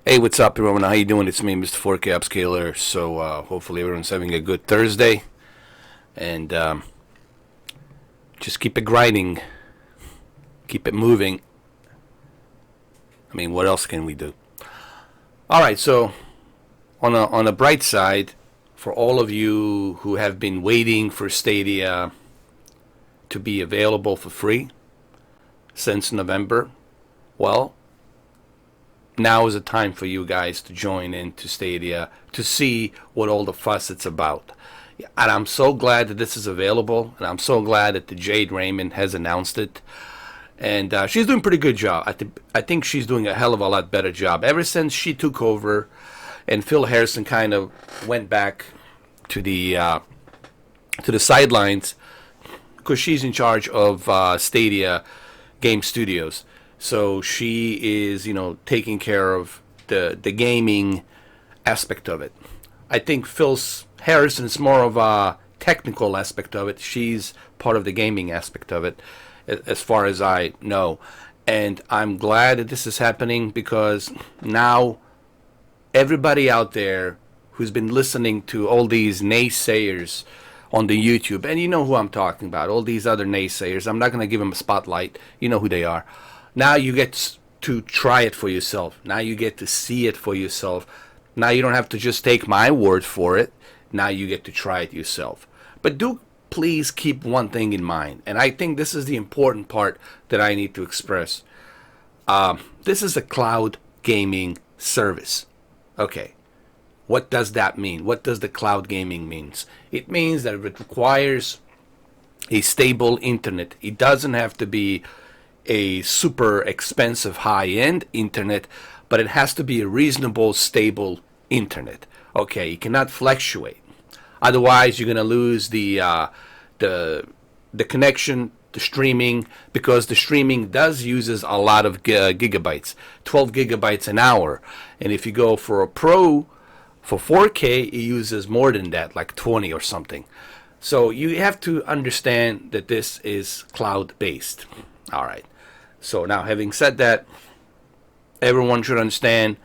Hey, what's up, everyone? How you doing? It's me, Mr. 4K Upscaler. So hopefully everyone's having a good Thursday, and just keep it grinding, keep it moving. I mean, what else can we do? All right. So on a bright side, for all of you who have been waiting for Stadia to be available for free since November, well, now is the time for you guys to join into Stadia to see what all the fuss it's about. And I'm so glad that this is available, and I'm so glad that the Jade Raymond has announced it. And she's doing a pretty good job. I think she's doing a hell of a lot better job. Ever since she took over and Phil Harrison kind of went back to the sidelines, because she's in charge of Stadia Game Studios. So she is, taking care of the gaming aspect of it. I think Phil Harrison's more of a technical aspect of it. She's part of the gaming aspect of it, as far as I know. And I'm glad that this is happening, because now everybody out there who's been listening to all these naysayers on the YouTube, and you know who I'm talking about, all these other naysayers, I'm not going to give them a spotlight. You know who they are. Now you get to try it for yourself. Now you get to see it for yourself. Now you don't have to just take my word for it. Now you get to try it yourself. But do please keep one thing in mind, and I think this is the important part that I need to express. This is a cloud gaming service. Okay, what does that mean? What does the cloud gaming means? It means that it requires a stable internet. It doesn't have to be a super expensive high-end internet, but it has to be a reasonable, stable internet. Okay, it cannot fluctuate. Otherwise, you're gonna lose the connection, the streaming, because the streaming does uses a lot of gigabytes, 12 gigabytes an hour, and if you go for a Pro for 4K, it uses more than that, like 20 or something. So you have to understand that this is cloud-based. All right. So now, having said that, everyone should understand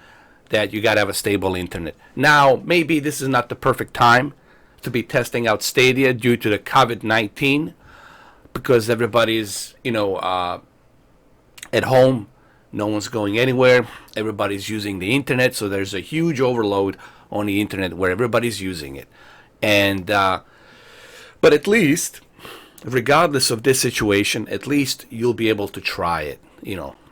that you got to have a stable internet. Now, maybe this is not the perfect time to be testing out Stadia due to the COVID-19, because everybody's, at home. No one's going anywhere. Everybody's using the internet, so there's a huge overload on the internet where everybody's using it. And but at least, regardless of this situation, at least you'll be able to try it.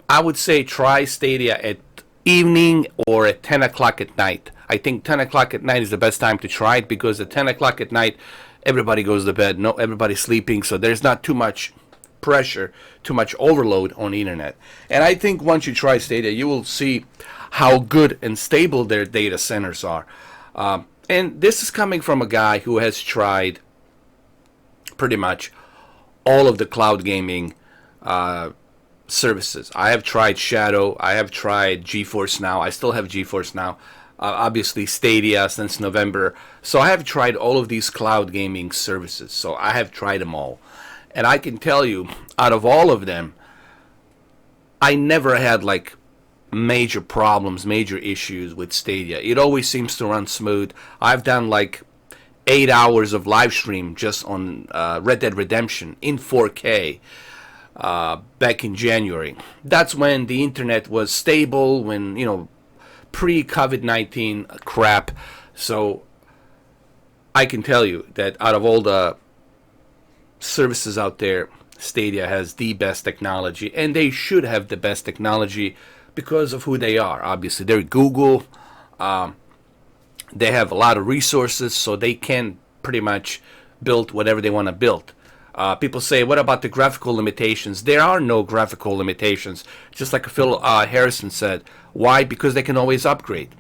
I would say try Stadia at evening or at 10 o'clock at night. I think 10 o'clock at night is the best time to try it, because at 10 o'clock at night, everybody goes to bed. No, everybody's sleeping, so there's not too much pressure, too much overload on the internet. And I think once you try Stadia, you will see how good and stable their data centers are. And this is coming from a guy who has tried pretty much all of the cloud gaming services. I have tried Shadow. I have tried GeForce Now. I still have GeForce Now. Obviously Stadia since November. So I have tried all of these cloud gaming services. So I have tried them all. And I can tell you, out of all of them, I never had like major problems, major issues with Stadia. It always seems to run smooth. I've done like 8 hours of live stream just on Red Dead Redemption in 4K back in January. That's when the internet was stable, when, pre-COVID-19 crap. So I can tell you that out of all the services out there, Stadia has the best technology, and they should have the best technology because of who they are. Obviously, they're Google. They have a lot of resources, so they can pretty much build whatever they want to build. People say, what about the graphical limitations? There are no graphical limitations. Just like Phil Harrison said. Why? Because they can always upgrade.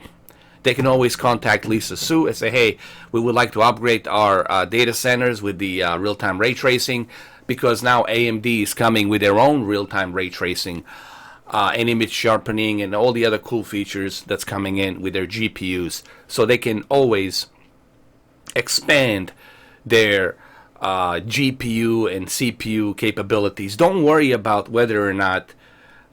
They can always contact Lisa Su and say, hey, we would like to upgrade our data centers with the real-time ray tracing, because now AMD is coming with their own real-time ray tracing and image sharpening and all the other cool features that's coming in with their GPUs. So they can always expand their GPU and CPU capabilities. Don't worry about whether or not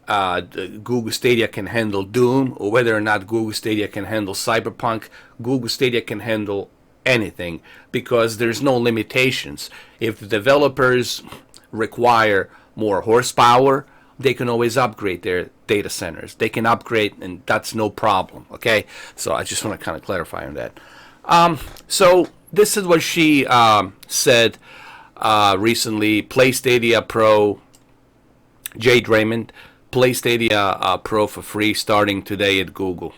Google Stadia can handle Doom, or whether or not Google Stadia can handle Cyberpunk. Google Stadia can handle anything because there's no limitations. If the developers require more horsepower, they can always upgrade their data centers. They can upgrade, and that's no problem. Okay, so I just want to kind of clarify on that. So this is what she said recently. Play Stadia Pro. Jade Raymond, Play Stadia Pro for free starting today at Google.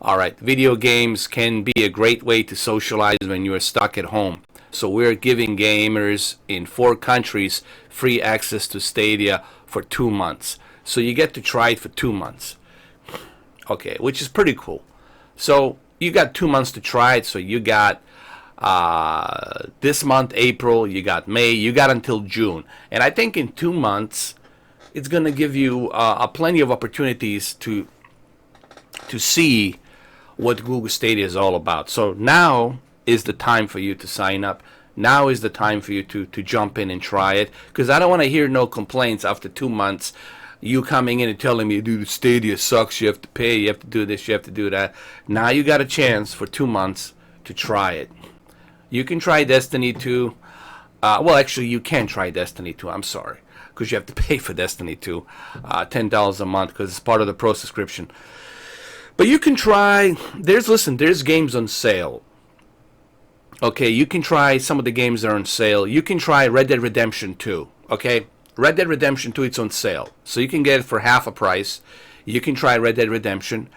All right, video games can be a great way to socialize when you are stuck at home. So we're giving gamers in 4 countries free access to Stadia for 2 months. So you get to try it for 2 months. Okay, which is pretty cool. So you got 2 months to try it. So you got this month, April, you got May, you got until June. And I think in 2 months, it's going to give you plenty of opportunities to see what Google Stadia is all about. So now is the time for you to sign up. Now is the time for you to jump in and try it. Because I don't want to hear no complaints after 2 months. You coming in and telling me, dude, Stadia sucks. You have to pay. You have to do this. You have to do that. Now you got a chance for 2 months to try it. You can try Destiny 2. Well, actually, you can try Destiny 2. I'm sorry. Because you have to pay for Destiny 2. $10 a month because it's part of the Pro subscription. But you can try, there's games on sale. Okay, you can try some of the games that are on sale. You can try Red Dead Redemption 2. Okay, Red Dead Redemption 2, it's on sale. So you can get it for half a price. You can try Red Dead Redemption.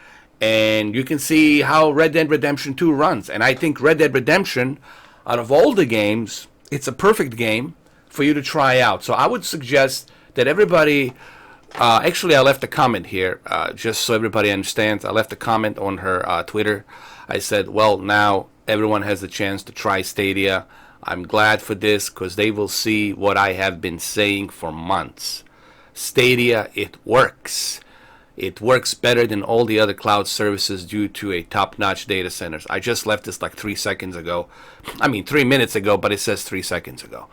And you can see how Red Dead Redemption 2 runs. And I think Red Dead Redemption, out of all the games, it's a perfect game for you to try out. So I would suggest that everybody... actually, I left a comment here, just so everybody understands. I left a comment on her Twitter. I said, well, now everyone has the chance to try Stadia. I'm glad for this because they will see what I have been saying for months. Stadia, it works. It works better than all the other cloud services due to a top-notch data centers. I just left this like 3 seconds ago. I mean, 3 minutes ago, but it says 3 seconds ago.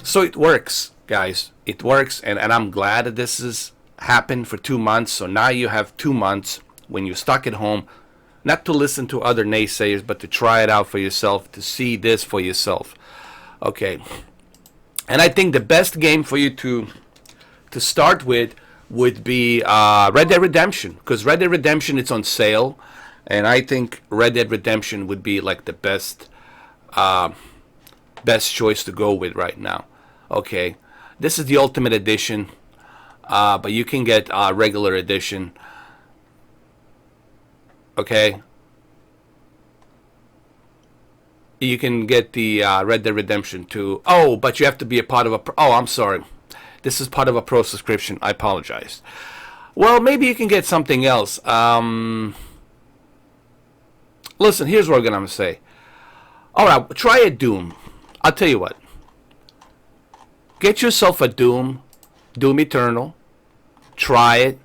So it works, guys. It works, and I'm glad that this has happened for 2 months. So now you have 2 months when you're stuck at home, not to listen to other naysayers, but to try it out for yourself, to see this for yourself. Okay. And I think the best game for you to start with would be Red Dead Redemption, because Red Dead Redemption, it's on sale, and I think Red Dead Redemption would be like the best choice to go with right now. Okay, this is the Ultimate Edition, but you can get regular edition. Okay, you can get the Red Dead Redemption 2. Oh, but you have to be a part of a... Oh, I'm sorry. This is part of a Pro subscription. I apologize. Well, maybe you can get something else. Listen, here's what I'm going to say. All right, try a Doom. I'll tell you what. Get yourself a Doom Eternal. Try it.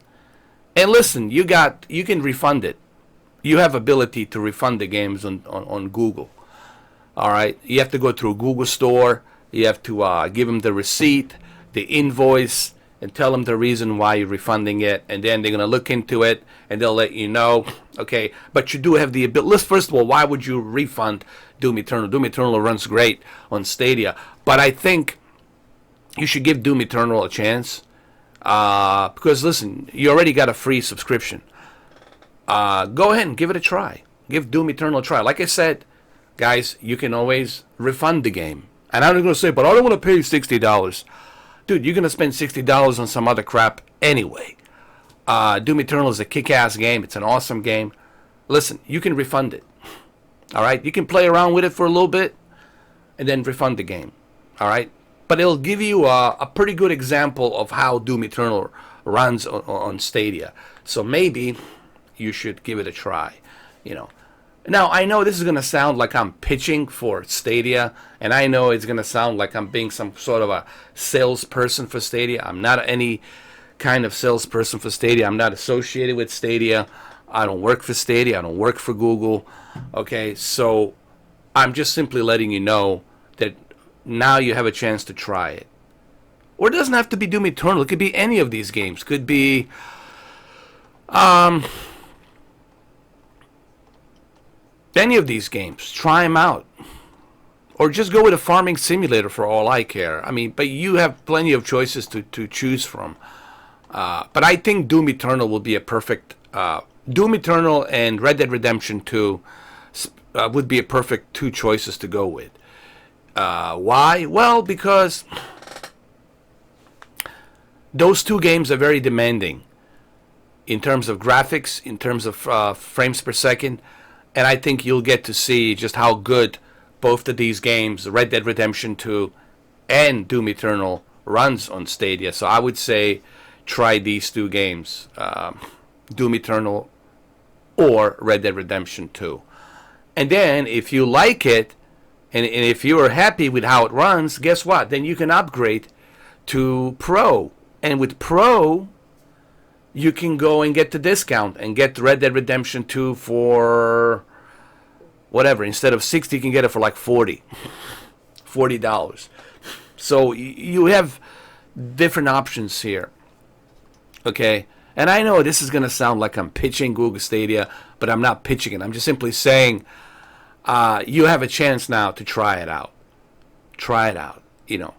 And listen, you can refund it. You have ability to refund the games on Google. All right, you have to go through Google Store. You have to give them the receipt, the invoice, and tell them the reason why you're refunding it. And then they're going to look into it, and they'll let you know. Okay, but you do have the ability. First of all, why would you refund Doom Eternal? Doom Eternal runs great on Stadia. But I think you should give Doom Eternal a chance. Because, listen, you already got a free subscription. Go ahead and give it a try. Give Doom Eternal a try. Like I said, guys, you can always refund the game. And I'm going to say, but I don't want to pay $60. Dude, you're going to spend $60 on some other crap anyway. Doom Eternal is a kick-ass game. It's an awesome game. Listen, you can refund it. All right? You can play around with it for a little bit and then refund the game. All right? But it'll give you a pretty good example of how Doom Eternal runs on Stadia. So maybe you should give it a try, you know. Now, I know this is going to sound like I'm pitching for Stadia, and I know it's going to sound like I'm being some sort of a salesperson for Stadia. I'm not any kind of salesperson for Stadia. I'm not associated with Stadia. I don't work for Stadia. I don't work for Google. Okay, so I'm just simply letting you know that now you have a chance to try it. Or it doesn't have to be Doom Eternal. It could be any of these games. Could be any of these games. Try them out. Or just go with a farming simulator for all I care. I mean, but you have plenty of choices to choose from. But I think Doom Eternal will be a perfect... Doom Eternal and Red Dead Redemption 2 would be a perfect two choices to go with. Why? Well, because those two games are very demanding in terms of graphics, in terms of frames per second, and I think you'll get to see just how good both of these games, Red Dead Redemption 2 and Doom Eternal, runs on Stadia. So I would say try these two games, Doom Eternal or Red Dead Redemption 2. And then if you like it, and if you are happy with how it runs, guess what? Then you can upgrade to Pro. And with Pro, you can go and get the discount and get Red Dead Redemption 2 for whatever. Instead of 60, you can get it for like $40. So you have different options here. Okay? And I know this is going to sound like I'm pitching Google Stadia, but I'm not pitching it. I'm just simply saying you have a chance now to try it out. Try it out, you know.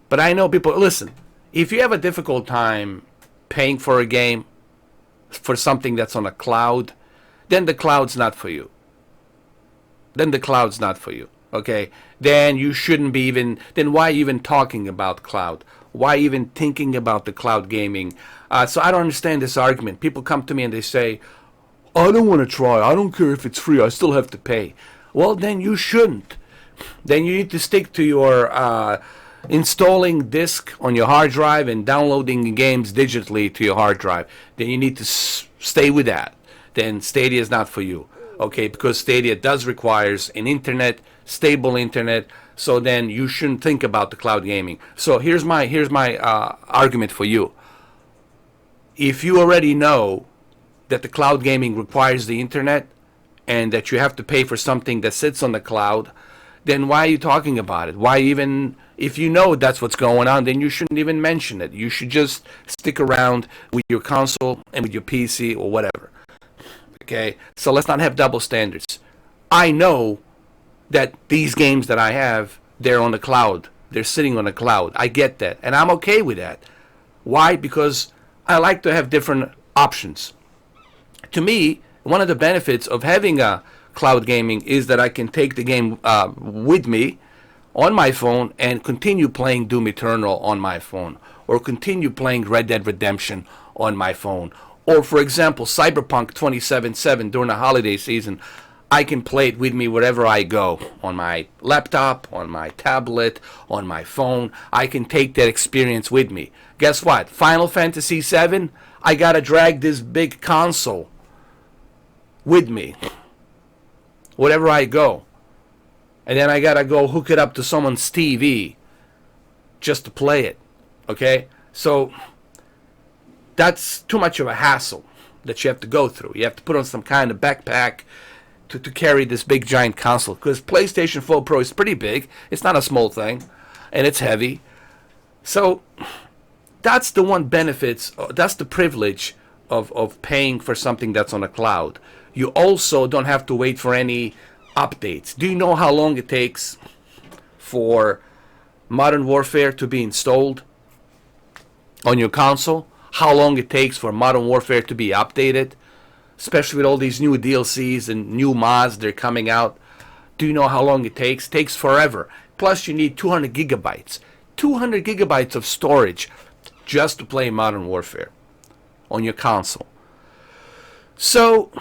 But I know people, listen, if you have a difficult time paying for a game, for something that's on a cloud, then the cloud's not for you. Then the cloud's not for you, okay? Then you shouldn't be even, then why even talking about cloud? Why even thinking about the cloud gaming? So I don't understand this argument. People come to me and they say, I don't want to try. I don't care if it's free. I still have to pay. Well, then you shouldn't. Then you need to stick to your installing disk on your hard drive and downloading games digitally to your hard drive. Then you need to stay with that. Then Stadia is not for you. Okay, because Stadia does requires an internet, stable internet. So then you shouldn't think about the cloud gaming. So here's my argument for you. If you already know that the cloud gaming requires the internet and that you have to pay for something that sits on the cloud, then why are you talking about it? Why even, if you know that's what's going on, then you shouldn't even mention it. You should just stick around with your console and with your PC or whatever. Okay, so let's not have double standards. I know that these games that I have, they're on the cloud. They're sitting on the cloud. I get that, and I'm okay with that. Why? Because I like to have different options. To me, one of the benefits of having a cloud gaming is that I can take the game with me on my phone and continue playing Doom Eternal on my phone, or continue playing Red Dead Redemption on my phone, or for example Cyberpunk 2077 during the holiday season. I can play it with me wherever I go, on my laptop, on my tablet, on my phone. I can take that experience with me. Guess what? Final Fantasy VII, I gotta drag this big console with me wherever I go. And then I gotta go hook it up to someone's TV just to play it. Okay? So that's too much of a hassle that you have to go through. You have to put on some kind of backpack to carry this big giant console, because PlayStation 4 Pro is pretty big. It's not a small thing, and it's heavy. So that's the one benefits, that's the privilege of paying for something that's on a cloud. You also don't have to wait for any updates. Do you know how long it takes for Modern Warfare to be installed on your console? How long it takes for Modern Warfare to be updated? Especially with all these new DLCs and new mods they're coming out. Do you know how long it takes? It takes forever. Plus you need 200 gigabytes. 200 gigabytes of storage just to play Modern Warfare on your console. So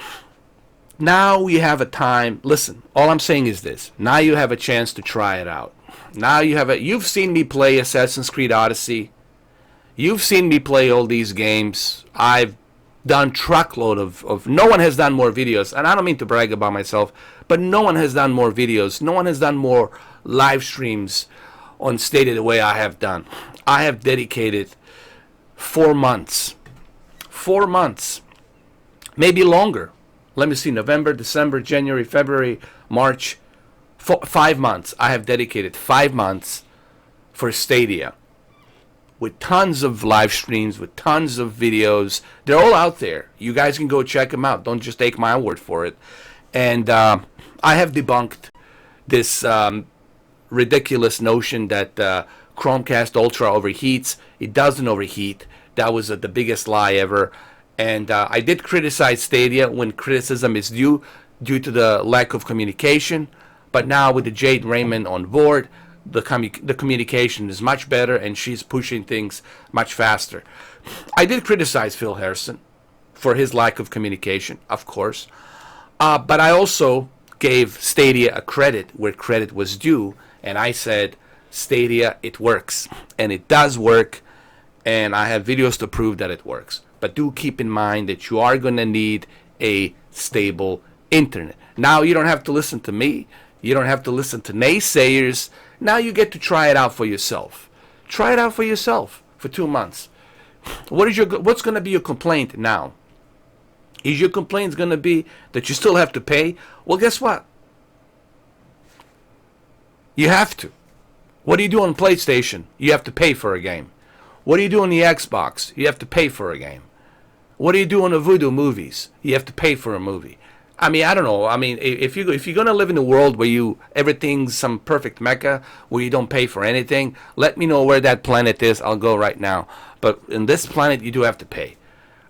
now you have a time. Listen, all I'm saying is this. Now you have a chance to try it out. Now you've seen me play Assassin's Creed Odyssey. You've seen me play all these games. I've done truckload of no one has done more videos, and I don't mean to brag about myself, but no one has done more videos. No one has done more live streams on Stadia the way I have done. I have dedicated 4 months. 4 months. Maybe longer. Let me see, November, December, January, February, March. 5 months. I have dedicated 5 months for Stadia. with tons of live streams, with tons of videos. They're all out there. You guys can go check them out. Don't just take my word for it. And I have debunked this ridiculous notion that Chromecast Ultra overheats. It doesn't overheat. That was the biggest lie ever. And I did criticize Stadia when criticism is due to the lack of communication. But now with the Jade Raymond on board, the communication is much better, and she's pushing things much faster. I did criticize Phil Harrison for his lack of communication, of course. But I also gave Stadia a credit where credit was due, and I said, Stadia, it works. And it does work, and I have videos to prove that it works. But do keep in mind that you are going to need a stable internet. Now you don't have to listen to me. You don't have to listen to naysayers. Now you get to try it out for yourself. Try it out for yourself for 2 months. What's going to be your complaint now? Is your complaint going to be that you still have to pay? Well, guess what? You have to. What do you do on PlayStation? You have to pay for a game. What do you do on the Xbox? You have to pay for a game. What do you do on the Vudu movies? You have to pay for a movie. I mean, I don't know. I mean, if you're going to live in a world where everything's some perfect mecca, where you don't pay for anything, let me know where that planet is. I'll go right now. But in this planet, you do have to pay.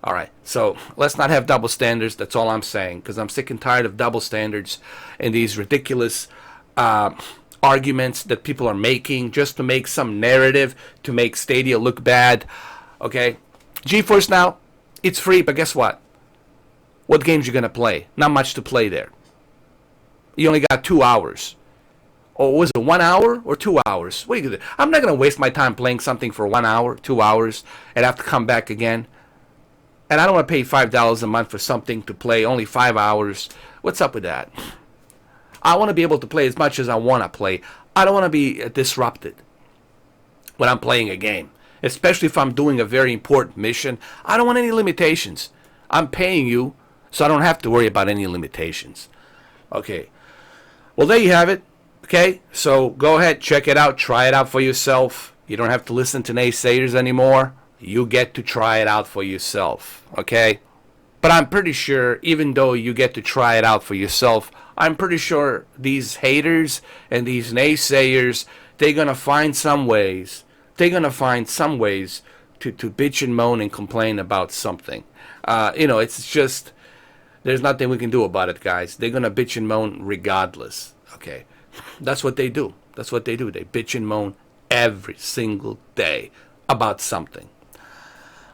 All right, so let's not have double standards. That's all I'm saying, because I'm sick and tired of double standards and these ridiculous arguments that people are making just to make some narrative, to make Stadia look bad. Okay, GeForce Now, it's free, but guess what? What games you going to play? Not much to play there. You only got 2 hours. Or was it 1 hour or 2 hours? What are you gonna do? I'm not going to waste my time playing something for 1 hour, 2 hours, and have to come back again. And I don't want to pay $5 a month for something to play only 5 hours. What's up with that? I want to be able to play as much as I want to play. I don't want to be disrupted when I'm playing a game, especially if I'm doing a very important mission. I don't want any limitations. I'm paying you, so I don't have to worry about any limitations. Okay. Well, there you have it. Okay. So go ahead, check it out, try it out for yourself. You don't have to listen to naysayers anymore. You get to try it out for yourself. Okay. But I'm pretty sure, even though you get to try it out for yourself, I'm pretty sure these haters and these naysayers, they're going to find some ways. They're going to find some ways to bitch and moan and complain about something. It's just, there's nothing we can do about it, guys. They're going to bitch and moan regardless. Okay. That's what they do. That's what they do. They bitch and moan every single day about something.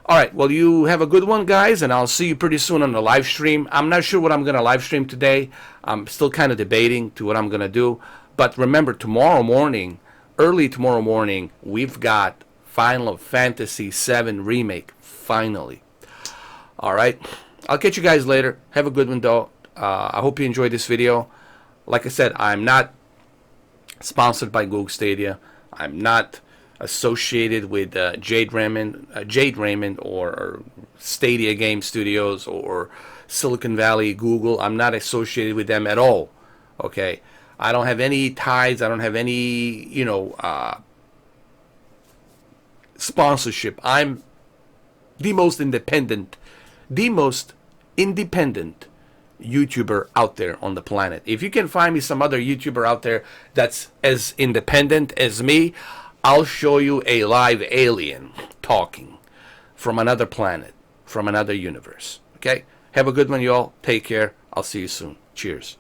All right, well, you have a good one, guys, and I'll see you pretty soon on the live stream. I'm not sure what I'm going to live stream today. I'm still kind of debating to what I'm going to do. But remember, tomorrow morning, early tomorrow morning, we've got Final Fantasy VII Remake, finally. All right, I'll catch you guys later. Have a good one, though. I hope you enjoyed this video. Like I said, I'm not sponsored by Google Stadia. I'm not associated with Jade Raymond or Stadia Game Studios or Silicon Valley Google. I'm not associated with them at all. Okay, I don't have any ties. I don't have any sponsorship. I'm the most independent YouTuber out there on the planet. If you can find me some other YouTuber out there that's as independent as me, I'll show you a live alien talking from another planet, from another universe. Okay? Have a good one, y'all. Take care. I'll see you soon. Cheers.